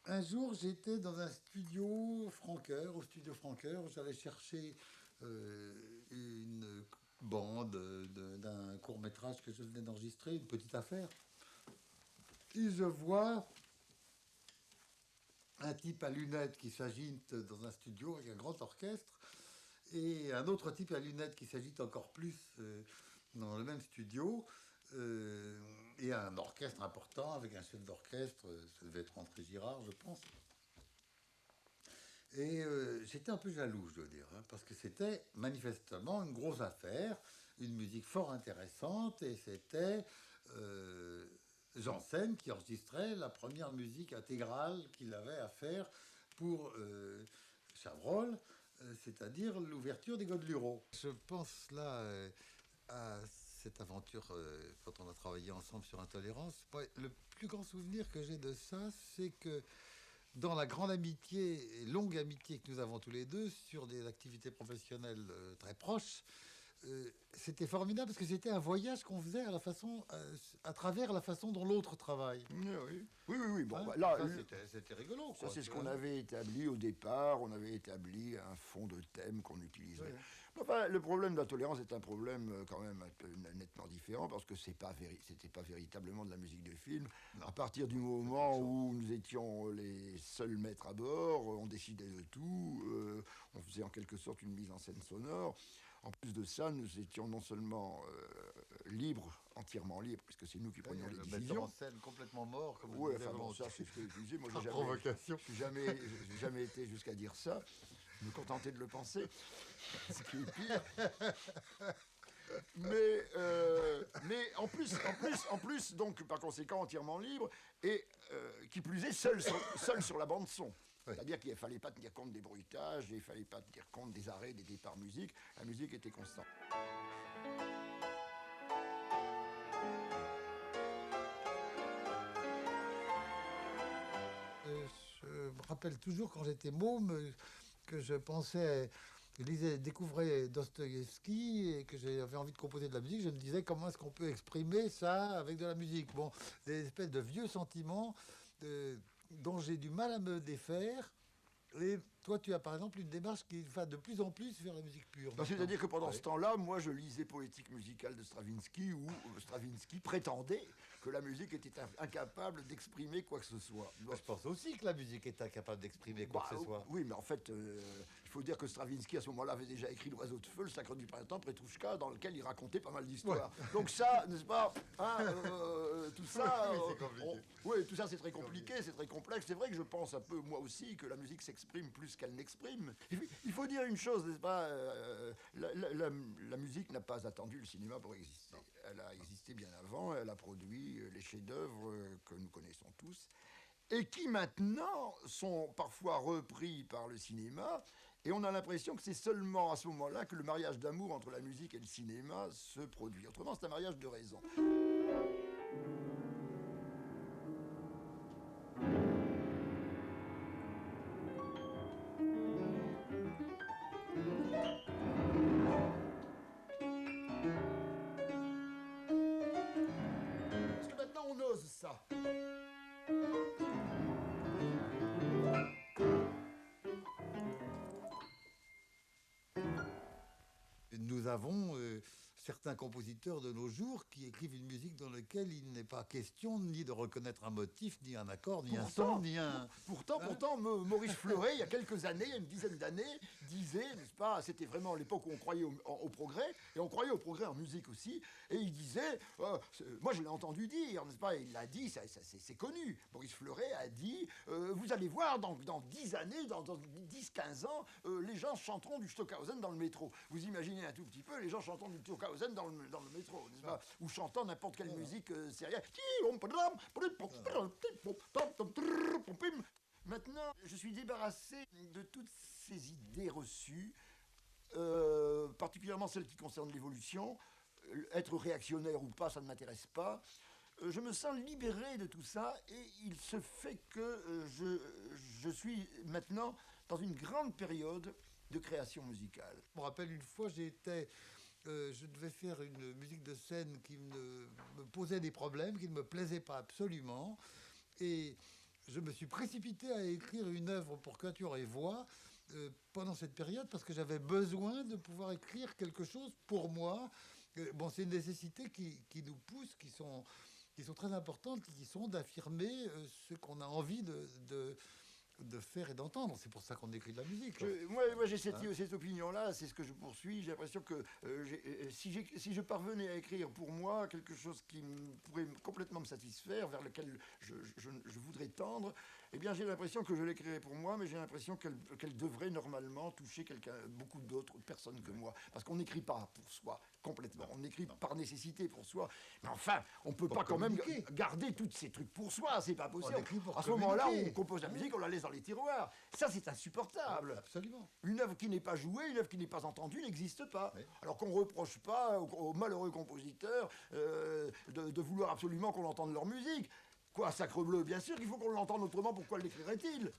Un jour, j'étais dans un studio Franqueur, au studio Franqueur. J'allais chercher une bande d'un court-métrage que je venais d'enregistrer, une petite affaire. Et je vois un type à lunettes qui s'agite dans un studio avec un grand orchestre et un autre type à lunettes qui s'agite encore plus dans le même studio et un orchestre important avec un chef d'orchestre, ça devait être André Girard, je pense. Et j'étais un peu jaloux, je dois dire, hein, parce que c'était manifestement une grosse affaire, une musique fort intéressante, et c'était Janssen qui enregistrait la première musique intégrale qu'il avait à faire pour Chabrol, c'est-à-dire l'ouverture des Godelureaux. Je pense là à cette aventure quand on a travaillé ensemble sur Intolérance. Ouais, le plus grand souvenir que j'ai de ça, c'est que dans la grande amitié et longue amitié que nous avons tous les deux sur des activités professionnelles très proches, c'était formidable parce que c'était un voyage qu'on faisait à travers la façon dont l'autre travaille. Oui, oui, oui, oui, oui. Bon, Hein, bah, là, ça, c'était rigolo, ça quoi. c'est ce Tu qu'on vois. avait établi au départ. On avait établi un fond de thème qu'on utiliserait. Ouais. Enfin, le problème de la tolérance est un problème quand même un peu nettement différent parce que c'était pas véritablement de la musique de film. Non, À partir du c'est autre moment chose. où nous étions les seuls maîtres à bord, on décidait de tout. On faisait en quelque sorte une mise en scène sonore. En plus de ça, nous étions non seulement libres, entièrement libres, puisque c'est nous qui Ouais, prenions les le metteur décisions. en scène complètement mort, comme Oui, le disait enfin bon, ça volontiers. c'est ce que je disais. Moi, Par provocation. j'ai jamais été jusqu'à dire ça. Je me contentais de le penser, ce qui est pire. Mais en plus, donc par conséquent entièrement libre et qui plus est seul sur la bande son. Oui. C'est-à-dire qu'il ne fallait pas tenir compte des bruitages, il ne fallait pas tenir compte des arrêts, des départs musique. La musique était constante. Je me rappelle toujours quand j'étais môme que je pensais, je lisais, découvrais Dostoïevski et que j'avais envie de composer de la musique. Je me disais comment est-ce qu'on peut exprimer ça avec de la musique. Bon, des espèces de vieux sentiments dont j'ai du mal à me défaire. Et toi, tu as par exemple une démarche qui va de plus en plus vers la musique pure. Ben, c'est-à-dire que pendant Oui. ce temps-là, moi je lisais Poétique musicale de Stravinsky où Stravinsky prétendait que la musique était incapable d'exprimer quoi que ce soit. Bon. Je pense aussi que la musique est incapable d'exprimer quoi Bah, que ce soit. oui, mais en fait, il faut dire que Stravinsky à ce moment-là avait déjà écrit L'Oiseau de Feu, Le Sacre du Printemps, Petrouchka, dans lequel il racontait pas mal d'histoires. Ouais. Donc ça, n'est-ce pas, hein, tout ça, Oui, c'est compliqué. oui, tout ça c'est très compliqué, c'est très complexe. C'est vrai que je pense un peu moi aussi que la musique s'exprime plus qu'elle n'exprime. Il faut dire une chose, n'est-ce pas, la musique n'a pas attendu le cinéma pour exister. Non. Elle a existé bien avant, elle a produit les chefs-d'œuvre que nous connaissons tous et qui maintenant sont parfois repris par le cinéma, et on a l'impression que c'est seulement à ce moment-là que le mariage d'amour entre la musique et le cinéma se produit. Autrement, c'est un mariage de raison. Parce que maintenant on ose ça. Nous avons certains compositeurs de nos jours qui écrivent une musique dans laquelle il n'est pas question ni de reconnaître un motif, ni un accord, ni un son, ni un... Pourtant, Maurice Fleuret, il y a quelques années, il y a une dizaine d'années, disait, n'est-ce pas, c'était vraiment l'époque où on croyait au progrès, et on croyait au progrès en musique aussi, et il disait, moi je l'ai entendu dire, n'est-ce pas, il l'a dit, c'est connu, Maurice Fleuret a dit, vous allez voir, dans 10 années, dans 10-15 ans, les gens chanteront du Stockhausen dans le métro. Vous imaginez un tout petit peu, les gens chantant du Stockhausen dans le métro, n'est-ce pas, ou chantant n'importe quelle musique sérielle. Maintenant, je suis débarrassé de toutes ces idées reçues, particulièrement celles qui concernent l'évolution. Être réactionnaire ou pas, ça ne m'intéresse pas. Je me sens libéré de tout ça et il se fait que je suis maintenant dans une grande période de création musicale. Je me rappelle une fois, je devais faire une musique de scène qui me posait des problèmes, qui ne me plaisait pas absolument. Et je me suis précipité à écrire une œuvre pour quatuor et voix pendant cette période parce que j'avais besoin de pouvoir écrire quelque chose pour moi. Bon, c'est une nécessité qui nous pousse, qui sont très importantes, qui sont d'affirmer ce qu'on a envie de faire et d'entendre. C'est pour ça qu'on écrit de la musique. Moi j'ai cette opinion-là, c'est ce que je poursuis. J'ai l'impression que si je parvenais à écrire pour moi quelque chose qui pourrait complètement me satisfaire, vers lequel je voudrais tendre, eh bien j'ai l'impression que je l'écrirais pour moi, mais j'ai l'impression qu'elle devrait normalement toucher beaucoup d'autres personnes que moi. Parce qu'on n'écrit pas pour soi complètement, on écrit par nécessité pour soi. Mais enfin, on peut pas quand même garder tous ces trucs pour soi, c'est pas possible. À ce moment-là, on compose la musique, on la laisse dans les tiroirs. Ça, c'est insupportable. Absolument. Une œuvre qui n'est pas jouée, une œuvre qui n'est pas entendue n'existe pas. Oui. Alors qu'on ne reproche pas aux malheureux compositeurs de vouloir absolument qu'on entende leur musique. Quoi, Sacrebleu, bien sûr qu'il faut qu'on l'entende autrement, pourquoi l'écrirait-il?